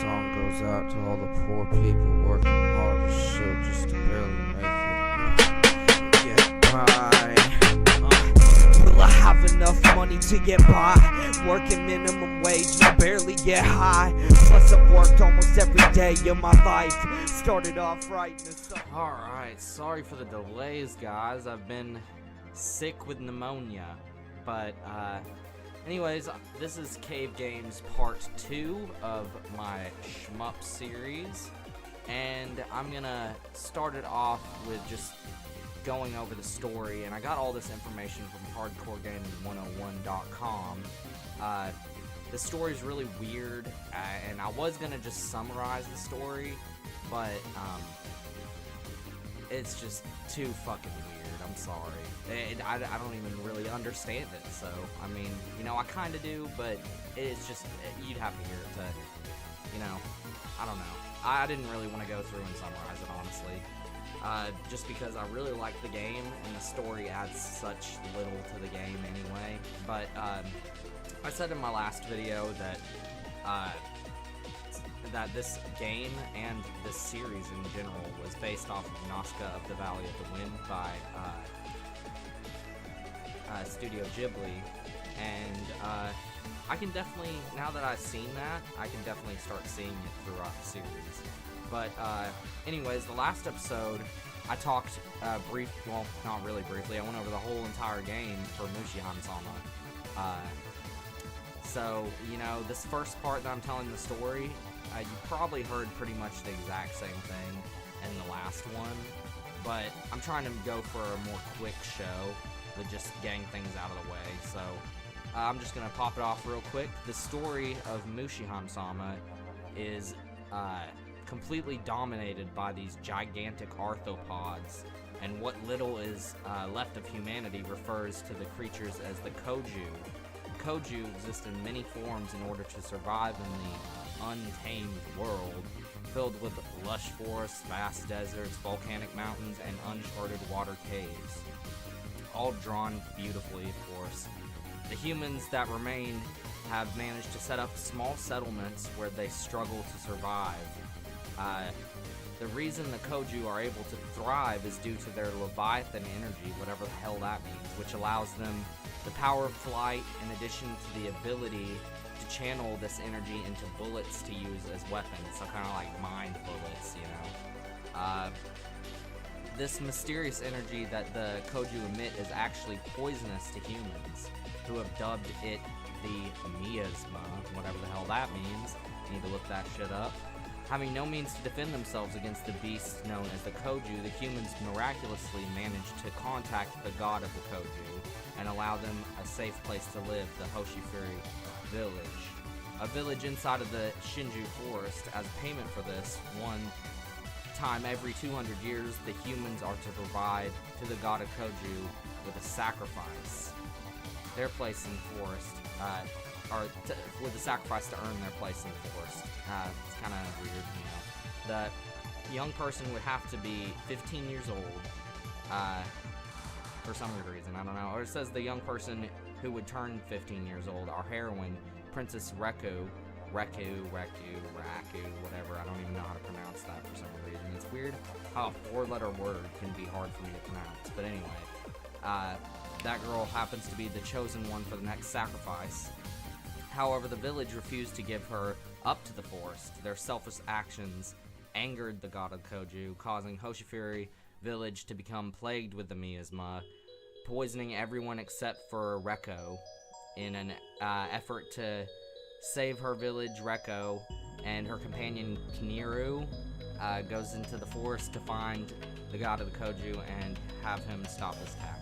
song goes out to all the poor people working hard as shit just to barely make it. Get by. Will I have enough money to get by? Working minimum wage, I barely get high. Plus I've worked almost every day of my life. Started off writing a song. Alright, sorry for the delays, guys. I've been sick with pneumonia. But, anyways, this is Cave Games Part 2 of my shmup series. And I'm gonna start it off with just going over the story. And I got all this information from hardcoregaming101.com. The story's really weird, and I was gonna just summarize the story, but it's just too fucking weird. I'm sorry. I don't even really understand it, so, I mean, you know, I kind of do, but it's just, you'd have to hear it to, you know, I don't know. I didn't really want to go through and summarize it, honestly, just because I really like the game, and the story adds such little to the game anyway, but, I said in my last video that, that this game and this series in general was based off of Nazca of the Valley of the Wind by Studio Ghibli, and I can definitely, now that I've seen that, I can definitely start seeing it throughout the series. But anyways, the last episode I talked well, not really briefly, I went over the whole entire game for Mushihimesama. So, you know, this first part that I'm telling the story, you probably heard pretty much the exact same thing in the last one, but I'm trying to go for a more quick show with just getting things out of the way, so I'm just going to pop it off real quick. The story of Mushihimesama is completely dominated by these gigantic arthropods, and what little is left of humanity refers to the creatures as the Koju. Koju exist in many forms in order to survive in the untamed world, filled with lush forests, vast deserts, volcanic mountains, and uncharted water caves. All drawn beautifully, of course. The humans that remain have managed to set up small settlements where they struggle to survive. The reason the Koju are able to thrive is due to their Leviathan energy, whatever the hell that means, which allows them the power of flight in addition to the ability to channel this energy into bullets to use as weapons, so kind of like mind bullets, you know. This mysterious energy that the Koju emit is actually poisonous to humans, who have dubbed it the miasma, whatever the hell that means. Need to look that shit up. Having no means to defend themselves against the beasts known as the Koju, the humans miraculously managed to contact the god of the Koju and allow them a safe place to live, the Hoshifuri village. A village inside of the Shinju forest. As payment for this, one time every 200 years, the humans are to provide to the god of Koju with a sacrifice. Their place in the forest, with a sacrifice to earn their place in the forest. It's kind of weird, you know. The young person would have to be 15 years old, for some weird reason, I don't know. Or it says the young person who would turn 15 years old, our heroine, Princess Reku, whatever, I don't even know how to pronounce that for some reason. It's weird how a four-letter word can be hard for me to pronounce, but anyway, that girl happens to be the chosen one for the next sacrifice. However, the village refused to give her up to the forest. Their selfish actions angered the god of Koju, causing Hoshifuri village to become plagued with the miasma, poisoning everyone except for Reko. In an effort to save her village, Reko and her companion Kiniru goes into the forest to find the god of the Koju and have him stop this attack.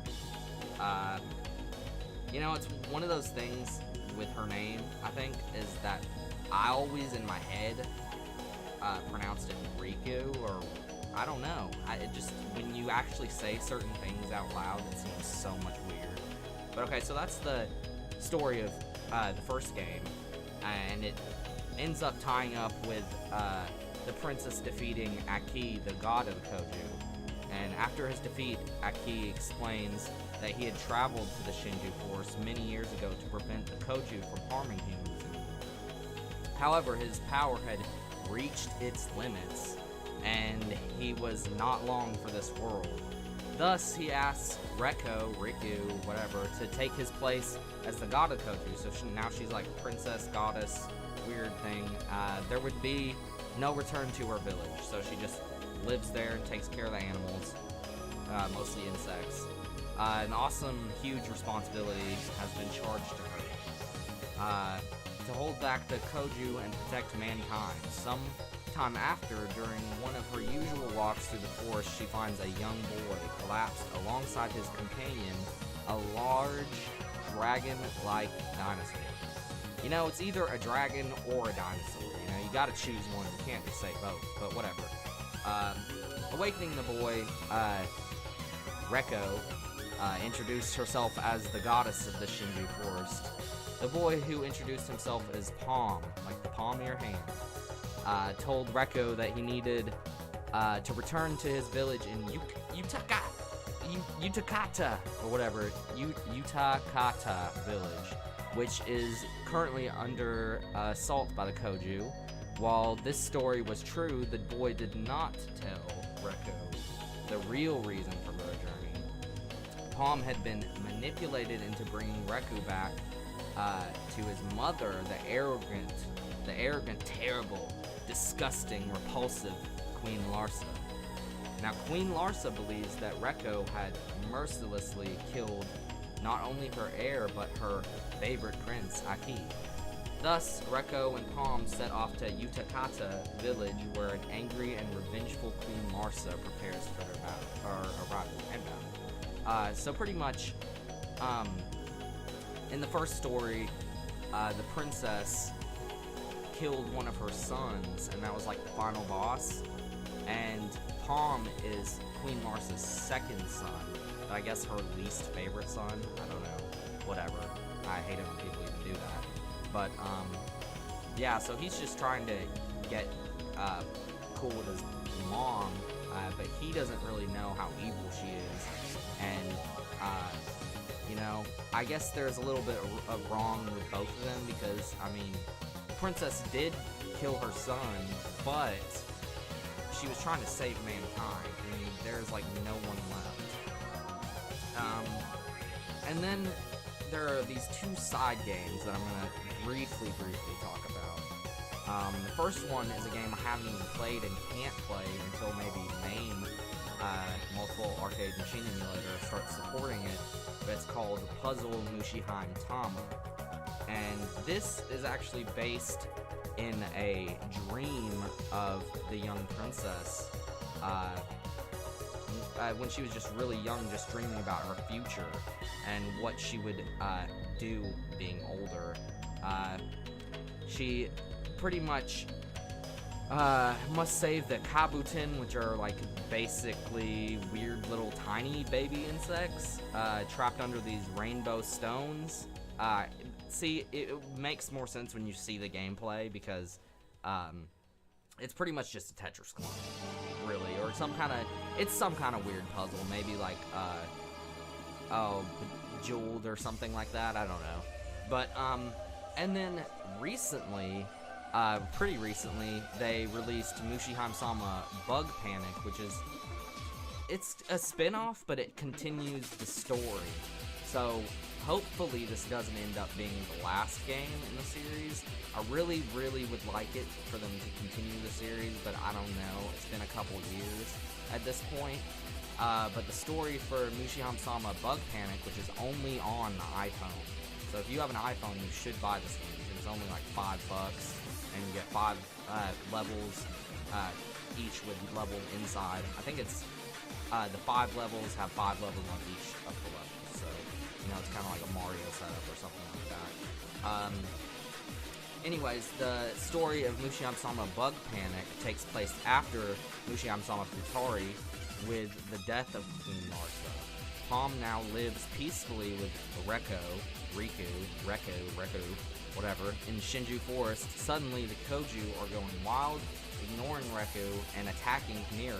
You know, it's one of those things with her name, I think, is that I always in my head pronounced it Riku, or I don't know. It just, when you actually say certain things out loud, it seems so much weird. But okay, so that's the story of the first game, and it ends up tying up with the princess defeating Aki, the god of the Koju. And after his defeat, Aki explains that he had traveled to the Shinju forest many years ago to prevent the Koju from harming humans. However, his power had reached its limits, and he was not long for this world. Thus, he asks Riku, whatever, to take his place as the god of Koju. So now she's like princess, goddess, weird thing. There would be no return to her village, so she just lives there and takes care of the animals, mostly insects. An awesome, huge responsibility has been charged to her. To hold back the Koju and protect mankind. Sometime after, during one of her usual walks through the forest, she finds a young boy collapsed alongside his companion, a large, dragon-like dinosaur. You know, it's either a dragon or a dinosaur. You know, you gotta choose one. You can't just say both, but whatever. Awakening the boy, Riku introduced herself as the goddess of the Shinju Forest. The boy who introduced himself as Palm, like the palm of your hand, told Riku that he needed to return to his village in Utakata, or whatever, Utakata village, which is currently under assault by the Koju. While this story was true, the boy did not tell Riku the real reason for her journey. Palm had been manipulated into bringing Riku back to his mother, the arrogant, terrible, disgusting, repulsive Queen Larsa. Now, Queen Larsa believes that Riku had mercilessly killed not only her heir, but her favorite prince, Aki. Thus, Riku and Palm set off to Utakata village, where an angry and revengeful Queen Larsa prepares for their arrival and battle. So pretty much, in the first story, the princess killed one of her sons, and that was like the final boss. And Palm is Queen Larsa's second son, but I guess her least favorite son. I don't know. Whatever. I hate it when people even do that. But, yeah, so he's just trying to get cool with his mom, but he doesn't really know how evil she is. And, you know, I guess there's a little bit of wrong with both of them, because, I mean, the princess did kill her son, but she was trying to save mankind. I mean, there's, like, no one left. And then there are these two side games that I'm going to briefly talk about. The first one is a game I haven't even played and can't play until maybe MAME, Multiple Arcade Machine Emulator, starts supporting it. But it's called Puzzle Mushihimesama. And this is actually based in a dream of the young princess, when she was just really young, just dreaming about her future and what she would do being older. She pretty much must save the Kabutin, which are like basically weird little tiny baby insects trapped under these rainbow stones. See, it makes more sense when you see the gameplay, because it's pretty much just a Tetris clone, really, or some kind of weird puzzle, maybe like Bejeweled or something like that. I don't know, but and then recently, pretty recently, they released Mushihimesama Bug Panic, which is it's a spin-off, but it continues the story. So hopefully this doesn't end up being the last game in the series. I really would like it for them to continue the series, but I don't know. It's been a couple years at this point. But the story for Mushihimesama Bug Panic, which is only on the iPhone. So if you have an iPhone, you should buy this game, because it's only like $5, and you get 5 levels, each with level inside. I think it's the 5 levels have 5 levels on each of the levels, so you know, it's kind of like a Mario setup or something like that. Anyways, the story of Mushihimesama Bug Panic takes place after Mushihimesama Futari, with the death of Queen Larsa. Palm now lives peacefully with Riku, whatever, in Shinju Forest. Suddenly, the Koju are going wild, ignoring Riku and attacking Miru.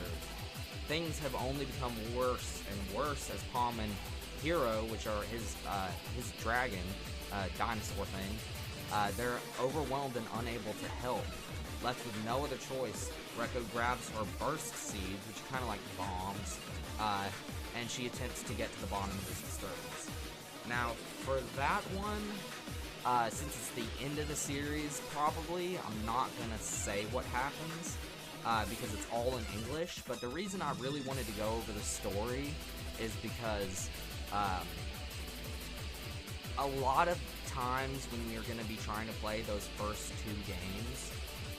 Things have only become worse and worse as Palm and Hero, which are his dragon, dinosaur thing, they're overwhelmed and unable to help. left with no other choice, Rekko grabs her burst seeds, which are kind of like bombs, and she attempts to get to the bottom of this disturbance. Now, for that one, since it's the end of the series, probably, I'm not gonna say what happens, because it's all in English, but the reason I really wanted to go over the story is because, a lot of times when you're going to be trying to play those first 2 games,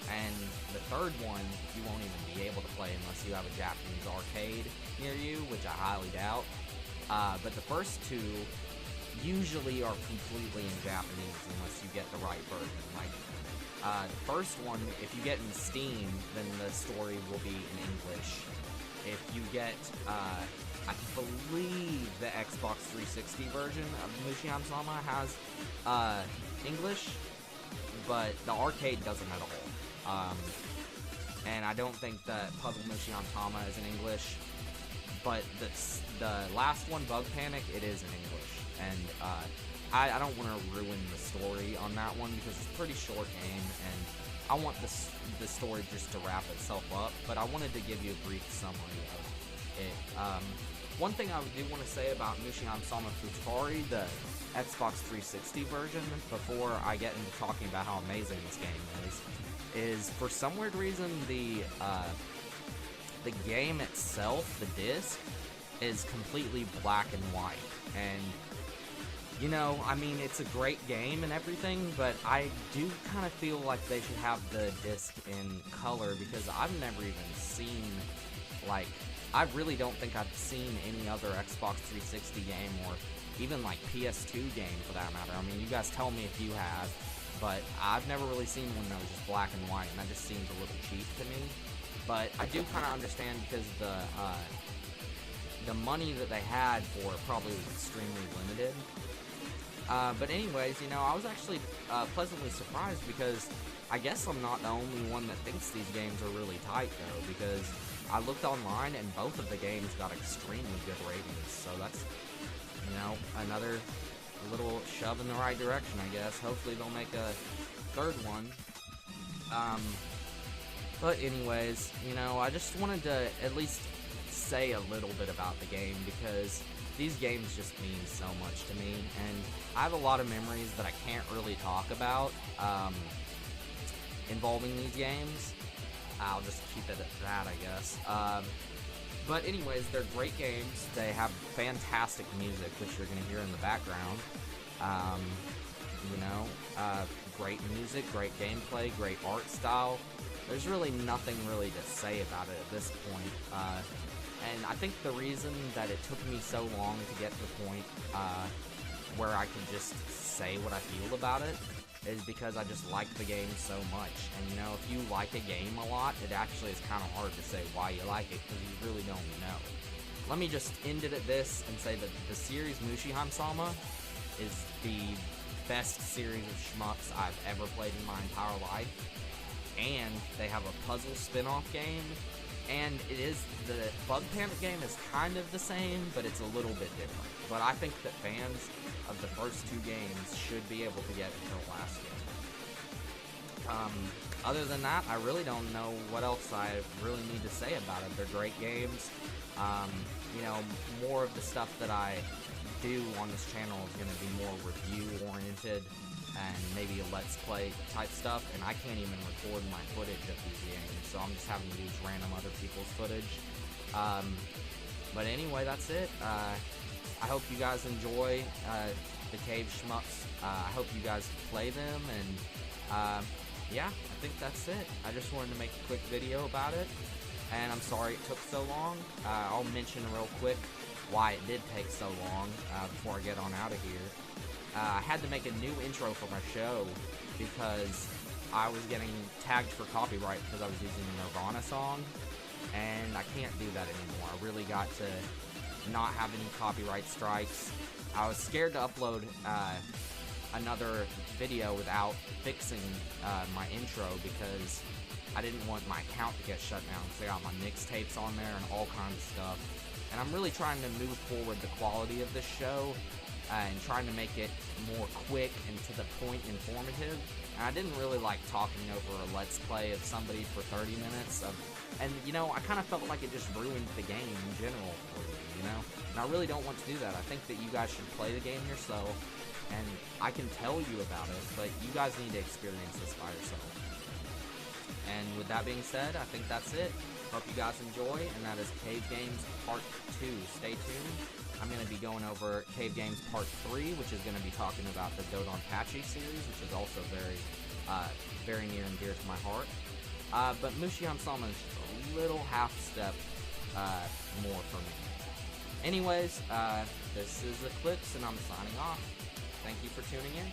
and the third one you won't even be able to play unless you have a Japanese arcade near you, which I highly doubt, but the first 2 usually are completely in Japanese unless you get the right version. Like, the first one, if you get in Steam, then the story will be in English. If you get, I believe the Xbox 360 version of Mushihimesama has English, but the arcade doesn't at all. And I don't think that Puzzle Mushihimesama is in English, but the last one, Bug Panic, it is in English. And I don't want to ruin the story on that one because it's a pretty short game, and I want the story just to wrap itself up, but I wanted to give you a brief summary of it. One thing I do want to say about Mushihimesama Futari, the Xbox 360 version, before I get into talking about how amazing this game is for some weird reason the game itself, the disc, is completely black and white. And, you know, I mean, it's a great game and everything, but I do kind of feel like they should have the disc in color, because I've never even seen, like, I really don't think I've seen any other Xbox 360 game, or even like PS2 game for that matter. I mean, you guys tell me if you have, but I've never really seen one that was just black and white, and that just seems a little cheap to me. But I do kind of understand, because the money that they had for it probably was extremely limited. But anyways, you know, I was actually pleasantly surprised, because I guess I'm not the only one that thinks these games are really tight, though, because I looked online and both of the games got extremely good ratings, so that's, you know, another little shove in the right direction, I guess. Hopefully they'll make a third one. But anyways, you know, I just wanted to at least say a little bit about the game, because these games just mean so much to me, and I have a lot of memories that I can't really talk about involving these games. I'll just keep it at that, I guess. But anyways, they're great games. They have fantastic music, which you're going to hear in the background. You know, great music, great gameplay, great art style. There's really nothing really to say about it at this point. And I think the reason that it took me so long to get to the point where I could just say what I feel about it is because I just like the game so much. And, you know, if you like a game a lot, it actually is kind of hard to say why you like it, because you really don't know. Let me just end it at this and say that the series Mushihimesama is the best series of shmups I've ever played in my entire life. And they have a puzzle spin-off game, and it is, the Bug Panic game is kind of the same, but it's a little bit different. But I think that fans of the first 2 games should be able to get into the last game. Other than that, I really don't know what else I really need to say about it. They're great games. You know, more of the stuff that I do on this channel is going to be more review-oriented, and maybe a Let's Play type stuff, and I can't even record my footage of these games, so I'm just having to use random other people's footage. But anyway, that's it. I hope you guys enjoy the Cave Shmups. I hope you guys play them, and yeah, I think that's it. I just wanted to make a quick video about it, and I'm sorry it took so long. I'll mention real quick why it did take so long before I get on out of here. I had to make a new intro for my show because I was getting tagged for copyright because I was using a Nirvana song, and I can't do that anymore. I really got to not have any copyright strikes. I was scared to upload another video without fixing my intro because I didn't want my account to get shut down, because I got my mixtapes on there and all kinds of stuff. And I'm really trying to move forward the quality of this show, and trying to make it more quick and to the point informative. And I didn't really like talking over a Let's Play of somebody for 30 minutes. And, you know, I kind of felt like it just ruined the game in general for you, you know? And I really don't want to do that. I think that you guys should play the game yourself, and I can tell you about it, but you guys need to experience this by yourself. And with that being said, I think that's it. Hope you guys enjoy, and that is Cave Games Part 2. Stay tuned. I'm going to be going over Cave Games Part 3, which is going to be talking about the Dodon Pachi series, which is also very near and dear to my heart. But Mushihimesama is a little half step more for me. Anyways, this is EclipZe, and I'm signing off. Thank you for tuning in.